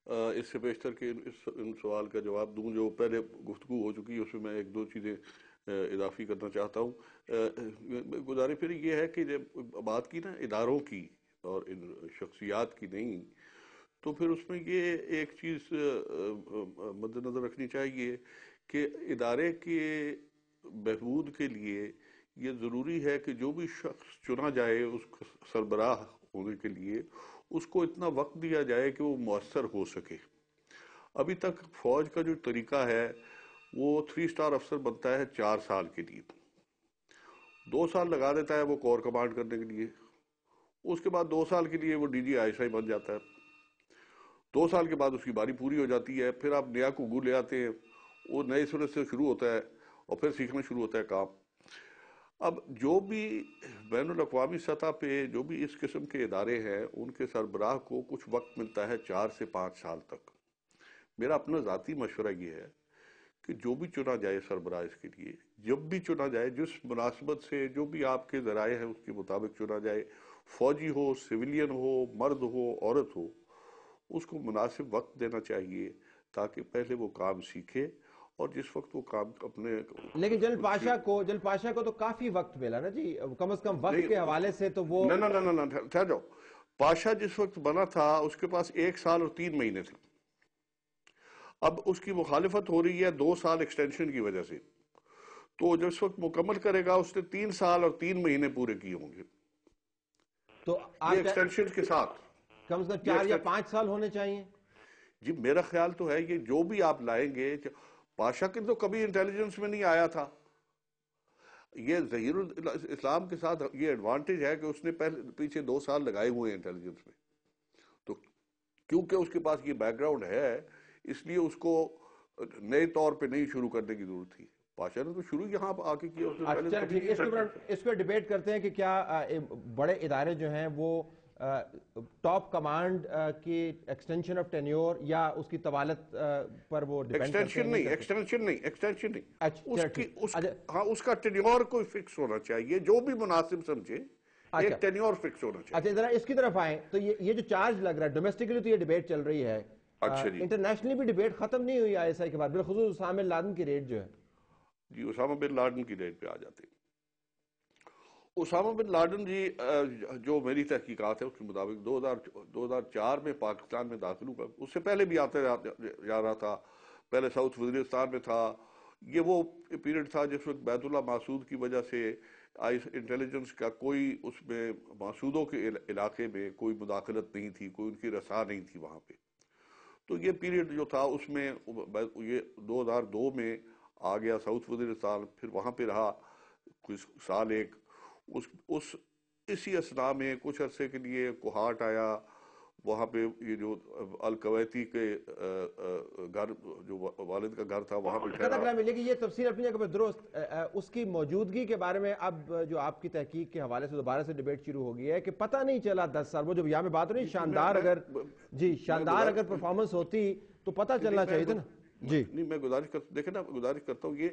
اس سے بیشتر کہ ان سوال کا جواب دوں جو پہلے گفتگو ہو چکی ہے، اس میں میں ایک دو چیزیں اضافی کرنا چاہتا ہوں۔ گزارش پھر یہ ہے کہ جب بات کی نا اداروں کی اور ان شخصیات کی نہیں، تو پھر اس میں یہ ایک چیز مد نظر رکھنی چاہیے کہ ادارے کے بہبود کے لیے یہ ضروری ہے کہ جو بھی شخص چنا جائے اس سربراہ ہونے کے لیے، اس کو اتنا وقت دیا جائے کہ وہ مؤثر ہو سکے۔ ابھی تک فوج کا جو طریقہ ہے وہ 3 سٹار افسر بنتا ہے 4 سال کے لیے، 2 سال لگا دیتا ہے وہ کور کمانڈ کرنے کے لیے، اس کے بعد 2 سال کے لیے وہ D G I S I بن جاتا ہے، 2 سال کے بعد اس کی باری پوری ہو جاتی ہے، پھر آپ نیا کوگو لے آتے ہیں، وہ نئے سرے سے شروع ہوتا ہے اور پھر سیکھنا شروع ہوتا ہے کام۔ اب جو بھی بین الاقوامی سطح پہ جو بھی اس قسم کے ادارے ہیں، ان کے سربراہ کو کچھ وقت ملتا ہے 4 سے 5 سال تک۔ میرا اپنا ذاتی مشورہ یہ ہے کہ جو بھی چنا جائے سربراہ اس کے لیے، جب بھی چنا جائے، جس مناسبت سے جو بھی آپ کے ذرائع ہیں اس کے مطابق چنا جائے، فوجی ہو، سویلین ہو، مرد ہو، عورت ہو، اس کو مناسب وقت دینا چاہیے تاکہ پہلے وہ کام سیکھے، اور جس وقت وہ کام اپنے لیکن جنرل پاشا کو تو کافی وقت ملا نا جی، کم از کم وقت کے حوالے سے تو وہ نہ ٹھہر جاؤ۔ پاشا جس وقت بنا تھا اس کے پاس 1 سال اور 3 مہینے تھے، اب اس کی مخالفت ہو رہی ہے 2 سال ایکسٹینشن کی وجہ سے، تو جس وقت مکمل کرے گا اس نے 3 سال اور 3 مہینے پورے کیے ہوں گے تو یہ ایکسٹینشن کے ساتھ۔ کم از کم 4 یا 5 سال ہونے چاہیے۔ جی میرا خیال تو ہے کہ جو بھی آپ لائیں گے، پاشا کے تو کبھی انٹیلیجنس میں نہیں آیا تھا۔ یہ ظہیر الاسلام کے ساتھ یہ ایڈوانٹیج ہے کہ اس نے پہلے پیچھے 2 سال لگائے ہوئے ہیں انٹیلیجنس میں، تو کیونکہ اس کے پاس یہ بیک گراؤنڈ ہے اس لیے اس کو نئے طور پہ نہیں شروع کرنے کی ضرورت تھی۔ پاشا نے تو شروع یہاں آ کے کیا، اس نے پہلے چل ٹھیک، اس پر ڈیبیٹ کرتے ہیں کہ کیا بڑے ادارے جو ہیں وہ ٹاپ کمانڈ کی ایکسٹینشن آف ٹینیور یا اس کی طوالت پر وہ ڈیپینڈ کرتے ہیں؟ ایکسٹینشن نہیں، ہاں اس کا ٹینیور کوئی فکس ہونا چاہیے، جو بھی مناسب سمجھے ایک ٹینیور فکس ہونا چاہیے۔ اچھا ذرا اس کی طرف آئیں تو یہ جو چارج لگ رہا ہے ڈومیسٹکلی تو یہ ڈیبیٹ چل رہی ہے، انٹرنیشنلی بھی ڈیبیٹ ختم نہیں ہوئی آئی ایس آئی کے بعد، بالخصوص اسامہ بن لادن کی ریٹ جو ہے۔ جی اسامہ بن لادن کی ریٹ پہ آ جاتے ہیں۔ اسامہ بن لادن جی جو میری تحقیقات ہے اس کے مطابق 2004 میں پاکستان میں داخل ہوا، اس سے پہلے بھی آتے جا رہا تھا، پہلے ساؤتھ وزیرستان میں تھا۔ یہ وہ پیریڈ تھا جس وقت بیت اللہ محسود کی وجہ سے انٹیلیجنس کا کوئی اس میں محسودوں کے علاقے میں کوئی مداخلت نہیں تھی، کوئی ان کی رسا نہیں تھی وہاں پہ۔ تو یہ پیریڈ جو تھا اس میں یہ 2002 میں آ گیا ساؤتھ وزیرستان، پھر وہاں پہ رہا کچھ سال ایک، اسی اسنا میں کچھ عرصے کے لیے کوہاٹ آیا، وہاں پہ یہ جو الکویتی کے گھر جو والد کا گھر تھا وہاں پہ ٹھہرا۔ لیکن یہ تفصیل اپنی جگہ پر درست، اس کی موجودگی کے بارے میں اب جو آپ کی تحقیق کے حوالے سے دوبارہ سے ڈیبیٹ شروع ہو گئی ہے کہ پتہ نہیں چلا 10 سال، وہ جو یہاں میں بات ہو رہی شاندار اگر پرفارمنس ہوتی تو پتہ چلنا چاہیے تھا نا۔ جی نہیں میں گزارش کرتا ہوں، یہ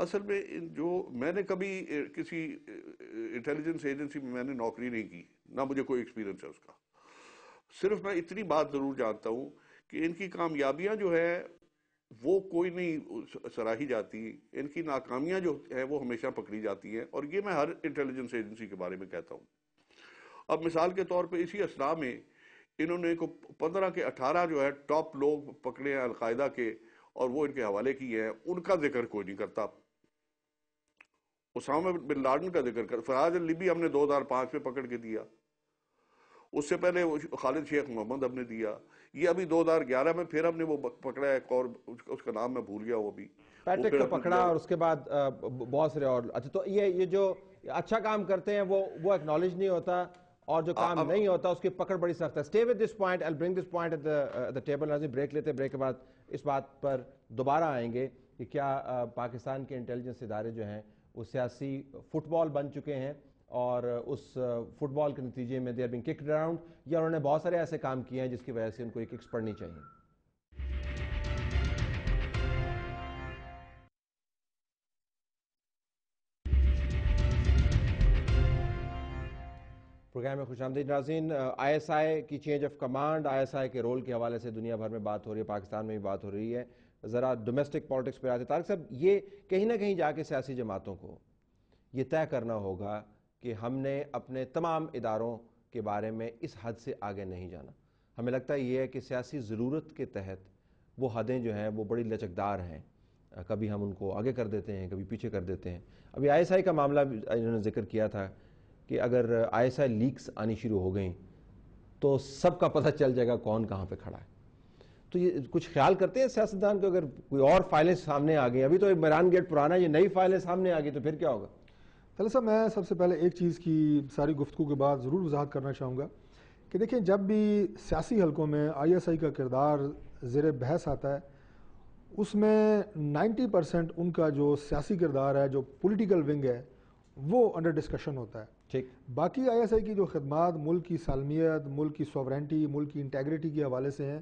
اصل میں جو میں نے کبھی کسی انٹیلیجنس ایجنسی میں نے نوکری نہیں کی، نہ مجھے کوئی ایکسپیرینس ہے اس کا، صرف میں اتنی بات ضرور جانتا ہوں کہ ان کی کامیابیاں جو ہے وہ کوئی نہیں سراہی جاتی، ان کی ناکامیاں جو ہیں وہ ہمیشہ پکڑی جاتی ہیں، اور یہ میں ہر انٹیلیجنس ایجنسی کے بارے میں کہتا ہوں۔ اب مثال کے طور پہ اسی اسنا میں انہوں نے 15 کے 18 جو ہے ٹاپ لوگ پکڑے ہیں القاعدہ کے، اور وہ ان کے حوالے کیے ہیں، ان کا ذکر کوئی نہیں کرتا۔ اسامہ بن لادن کا ذکر کر، فراز اللیبی ہم نے 2005 میں پکڑ کے دیا، اس سے پہلے خالد شیخ محمد ہم نے دیا، یہ ابھی 2011 میں پھر ہم نے وہ پکڑا ہے، اور اس کا نام میں بھول گیا، وہ بھی پیٹرک کو پکڑا، اور اس کے بعد بہت سارے اور۔ اچھا تو یہ جو اچھا کام کرتے ہیں وہ ایکنالج نہیں ہوتا، اور جو کام نہیں ہوتا اس کی پکڑ بڑی سخت ہے۔ Stay with this point, I'll bring this point at the table۔ ناظرین بریک لیتے ہیں، بریک کے بعد اس بات پر دوبارہ آئیں گے کہ کیا پاکستان کے انٹیلیجنس ادارے جو ہیں وہ سیاسی فٹ بال بن چکے ہیں، اور اس فٹ بال کے نتیجے میں they are being kicked around, یا انہوں نے بہت سارے ایسے کام کیے ہیں جس کی وجہ سے ان کو یہ ککس پڑنی چاہیے۔ پروگرام میں خوش آمدید ناظرین. آئی ایس آئی کی change of command, I S I کے رول کے حوالے سے دنیا بھر میں بات ہو رہی ہے, پاکستان میں بھی بات ہو رہی ہے. ذرا ڈومیسٹک پالیٹکس پہ آتے. طارق صاحب, یہ کہیں نہ کہیں جا کے سیاسی جماعتوں کو یہ طے کرنا ہوگا کہ ہم نے اپنے تمام اداروں کے بارے میں اس حد سے آگے نہیں جانا. ہمیں لگتا ہے یہ ہے کہ سیاسی ضرورت کے تحت وہ حدیں جو ہیں وہ بڑی لچکدار ہیں, کبھی ہم ان کو آگے کر دیتے ہیں, کبھی پیچھے کر دیتے ہیں. ابھی آئی ایس آئی کا معاملہ انہوں نے ذکر کیا تھا کہ اگر آئی ایس آئی لیکس آنی شروع ہو گئیں تو سب کا پتہ چل جائے گا کون کہاں پہ کھڑا ہے. تو یہ کچھ خیال کرتے ہیں سیاستدان کہ اگر کوئی اور فائلیں سامنے آ گئی, ابھی تو عمران گیٹ پرانا, یہ نئی فائلیں سامنے آ گئی تو پھر کیا ہوگا؟ طلعت صاحب, میں سب سے پہلے ایک چیز کی ساری گفتگو کے بعد ضرور وضاحت کرنا چاہوں گا کہ دیکھیں, جب بھی سیاسی حلقوں میں آئی ایس آئی کا کردار زیر بحث آتا ہے, اس میں 90% ان کا جو سیاسی کردار ہے, جو پولیٹیکل ونگ ہے, وہ انڈر ڈسکشن ہوتا ہے. ٹھیک. باقی آئی ایس آئی کی جو خدمات ملک کی سالمیت, ملک کی سوورنٹی, ملک کی انٹیگریٹی کے حوالے سے ہیں,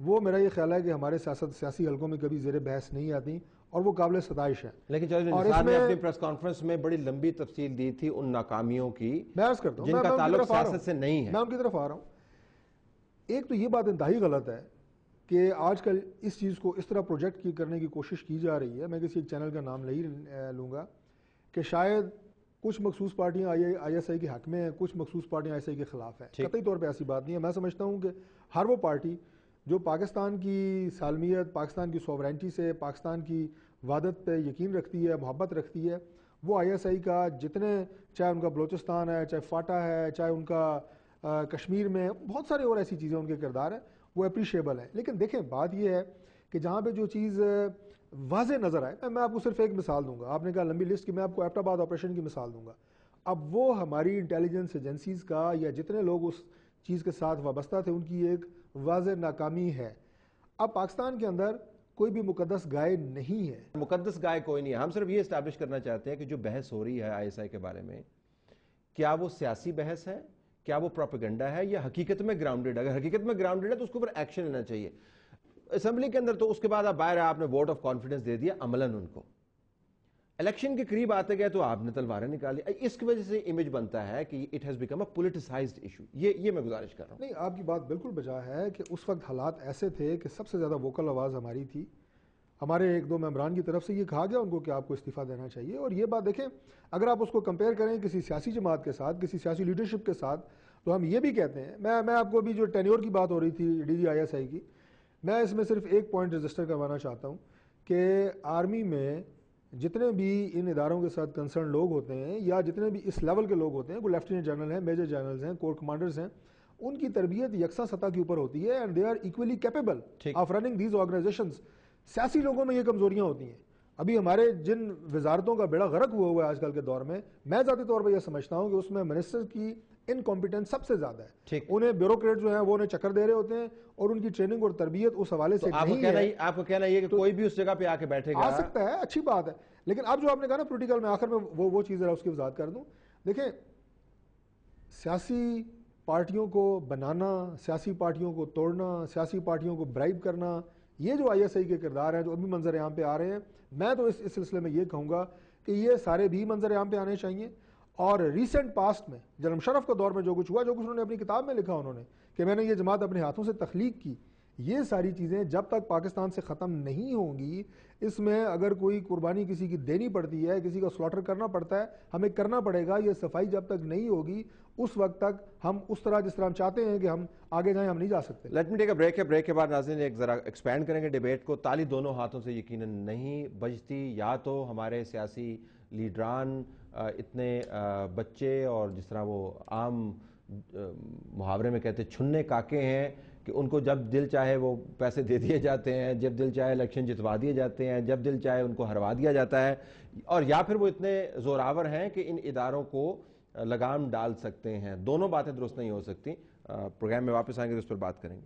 وہ میرا یہ خیال ہے کہ ہمارے سیاسی حلقوں میں کبھی زیر بحث نہیں آتی اور وہ قابل ستائش ہے. لیکن چودھری نثار نے اپنی پریس کانفرنس میں بڑی لمبی تفصیل دی تھی ان ناکامیوں کی, میں عرض کرتا ہوں, جن کا تعلق سیاست سے نہیں ہے. میں ان کی طرف آ رہا ہوں. ایک تو یہ بات انتہائی غلط ہے کہ آج کل اس چیز کو اس طرح پروجیکٹ کرنے کی کوشش کی جا رہی ہے, میں کسی ایک چینل کا نام نہیں لوں گا, کہ شاید کچھ مخصوص پارٹیاں آئی ایس آئی کے حق میں ہیں, کچھ مخصوص پارٹیاں آئی ایس آئی کے خلاف ہیں. قطعی طور پہ ایسی بات نہیں ہے. میں سمجھتا ہوں کہ ہر وہ پارٹی جو پاکستان کی سالمیت, پاکستان کی سوورنٹی سے, پاکستان کی وحدت پہ یقین رکھتی ہے, محبت رکھتی ہے, وہ آئی ایس آئی کا جتنے, چاہے ان کا بلوچستان ہے, چاہے فاٹا ہے, چاہے ان کا کشمیر میں, بہت سارے اور ایسی چیزیں ان کے کردار ہیں, وہ اپریشیبل ہیں. لیکن دیکھیں, بات یہ ہے کہ جہاں پہ جو چیز واضح نظر آئے, میں آپ کو صرف ایک مثال دوں گا. آپ نے کہا لمبی لسٹ کی, میں آپ کو ایبٹ آباد آپریشن کی مثال دوں گا. اب وہ ہماری انٹیلیجنس ایجنسیز کا یا جتنے لوگ اس چیز کے ساتھ وابستہ تھے, ان کی ایک واضح ناکامی ہے. اب پاکستان کے اندر کوئی بھی مقدس گائے نہیں ہے. مقدس گائے کوئی نہیں ہے. ہم صرف یہ اسٹیبلش کرنا چاہتے ہیں کہ جو بحث ہو رہی ہے آئی ایس آئی کے بارے میں, کیا وہ سیاسی بحث ہے, کیا وہ پروپیگنڈا ہے, یا حقیقت میں گراؤنڈڈ ہے؟ اگر حقیقت میں گراؤنڈڈ ہے تو اس کے اوپر ایکشن لینا چاہیے. اسمبلی کے اندر تو اس کے بعد آپ باہر آپ نے ووٹ آف کانفیڈنس دے دیا عملاً ان کو, الیکشن کے قریب آتے گئے تو آپ نے تلواریں نکالی. اس کی وجہ سے امیج بنتا ہے کہ it has become a politicised issue. یہ میں گزارش کر رہا ہوں. نہیں, آپ کی بات بالکل بجا ہے کہ اس وقت حالات ایسے تھے کہ سب سے زیادہ ووکل آواز ہماری تھی. ہمارے ایک دو ممبران کی طرف سے یہ کہا گیا ان کو کہ آپ کو استعفیٰ دینا چاہیے. اور یہ بات دیکھیں, اگر آپ اس کو کمپیئر کریں کسی سیاسی جماعت کے ساتھ, کسی سیاسی لیڈرشپ کے ساتھ, تو ہم یہ بھی کہتے ہیں, میں آپ کو ابھی جو ٹینیور کی بات ہو رہی تھی D G I S I کی, میں اس میں صرف ایک پوائنٹ رجسٹر کروانا چاہتا ہوں کہ آرمی میں جتنے بھی ان اداروں کے ساتھ کنسرن لوگ ہوتے ہیں, یا جتنے بھی اس لیول کے لوگ ہوتے ہیں, کوئی لیفٹیننٹ جنرل ہیں, میجر جنرلز ہیں, کور کمانڈرز ہیں, ان کی تربیت یکساں سطح کے اوپر ہوتی ہے, and they are equally capable of running these organisations. سیاسی لوگوں میں یہ کمزوریاں ہوتی ہیں. ابھی ہمارے جن وزارتوں کا بیڑا غرق ہوا ہے آج کل کے دور میں, میں ذاتی طور پر یہ سمجھتا ہوں کہ اس میں منسٹر کی انکمپیٹنس سب سے زیادہ ہے. انہیں بیوروکریٹ جو ہیں وہ انہیں چکر دے رہے ہوتے ہیں, اور ان کی ٹریننگ اور تربیت اس حوالے سے نہیں ہے. آپ کو کہنا یہ کہ کوئی بھی اس جگہ پہ آ کے بیٹھے گا, آ سکتا ہے, اچھی بات ہے. لیکن اب جو آپ نے کہا نا پولیٹیکل, میں آخر میں وہ چیز ذرا اس کی وضاحت کر دوں. دیکھیں, سیاسی پارٹیوں کو بنانا, سیاسی پارٹیوں کو توڑنا, سیاسی پارٹیوں کو برائب کرنا, یہ جو آئی ایس آئی کے کردار ہیں جو ابھی منظر عام پہ آ رہے ہیں, میں تو اس سلسلے میں یہ کہوں گا کہ یہ سارے بھی منظر عام پہ آنے چاہیے. اور ریسنٹ پاسٹ میں جنرل مشرف کے دور میں جو کچھ ہوا, جو کچھ انہوں نے اپنی کتاب میں لکھا انہوں نے کہ میں نے یہ جماعت اپنے ہاتھوں سے تخلیق کی, یہ ساری چیزیں جب تک پاکستان سے ختم نہیں ہوں گی, اس میں اگر کوئی قربانی کسی کی دینی پڑتی ہے, کسی کا سلاٹر کرنا پڑتا ہے, ہمیں کرنا پڑے گا. یہ صفائی جب تک نہیں ہوگی اس وقت تک ہم اس طرح جس طرح ہم چاہتے ہیں کہ ہم آگے جائیں, ہم نہیں جا سکتے. Let me take a break. Break کے بعد ناظرین ایک ذرا ایکسپینڈ کریں گے ڈیبیٹ کو. تالی دونوں ہاتھوں سے یقیناً نہیں بجتی. یا تو ہمارے سیاسی لیڈران اتنے بچے اور جس طرح وہ عام محاورے میں کہتے چھننے کاکے ہیں کہ ان کو جب دل چاہے وہ پیسے دے دیے جاتے ہیں, جب دل چاہے الیکشن جتوا دیے جاتے ہیں, جب دل چاہے ان کو ہروا دیا جاتا ہے, اور یا پھر وہ اتنے زوراور ہیں کہ ان اداروں کو لگام ڈال سکتے ہیں. دونوں باتیں درست نہیں ہو سکتی. پروگرام میں واپس آئیں گے تو اس پر بات کریں گے.